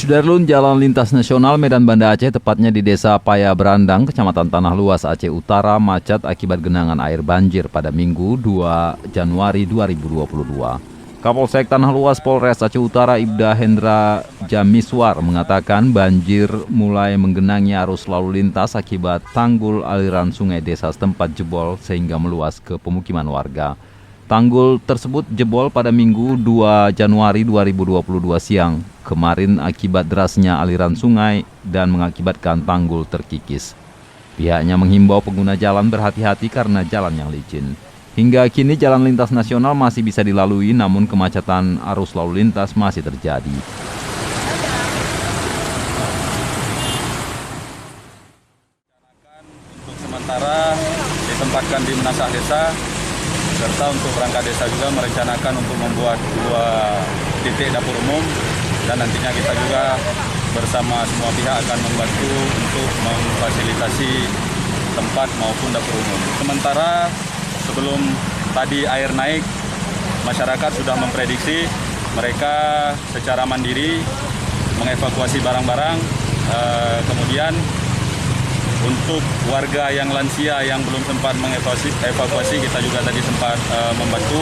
Sudarlun, Jalan Lintas Nasional Medan Banda Aceh, tepatnya di Desa Paya Berandang, Kecamatan Tanah Luas, Aceh Utara, macet akibat genangan air banjir pada Minggu 2 Januari 2022. Kapolsek Tanah Luas Polres Aceh Utara Ibda Hendra Jamiswar mengatakan banjir mulai menggenangi arus lalu lintas akibat tanggul aliran sungai desa setempat jebol sehingga meluas ke pemukiman warga. Tanggul tersebut jebol pada Minggu 2 Januari 2022 siang kemarin akibat derasnya aliran sungai dan mengakibatkan tanggul terkikis. Pihaknya menghimbau pengguna jalan berhati-hati karena jalan yang licin. Hingga kini jalan lintas nasional masih bisa dilalui, namun kemacetan arus lalu lintas masih terjadi. Untuk sementara ditempatkan di Menasah Desa, serta untuk perangkat desa juga merencanakan untuk membuat 2 titik dapur umum, dan nantinya kita juga bersama semua pihak akan membantu untuk memfasilitasi tempat maupun dapur umum. Sementara sebelum tadi air naik, masyarakat sudah memprediksi mereka secara mandiri mengevakuasi barang-barang, kemudian untuk warga yang lansia yang belum sempat mengevakuasi, kita juga tadi sempat membantu.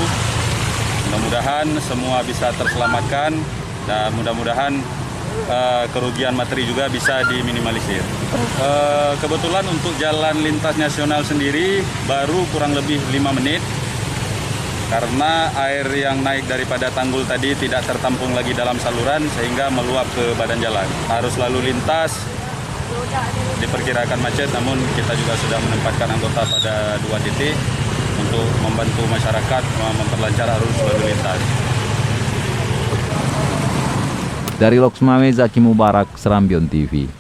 Mudah-mudahan semua bisa terselamatkan dan mudah-mudahan kerugian materi juga bisa diminimalisir. Kebetulan untuk jalan lintas nasional sendiri baru kurang lebih 5 menit karena air yang naik daripada tanggul tadi tidak tertampung lagi dalam saluran sehingga meluap ke badan jalan. Arus lalu lintas diperkirakan macet, namun kita juga sudah menempatkan anggota pada 2 titik untuk membantu masyarakat memperlancar arus lalu lintas. Dari Loksmawe, Zaki Mubarak, Serambion TV.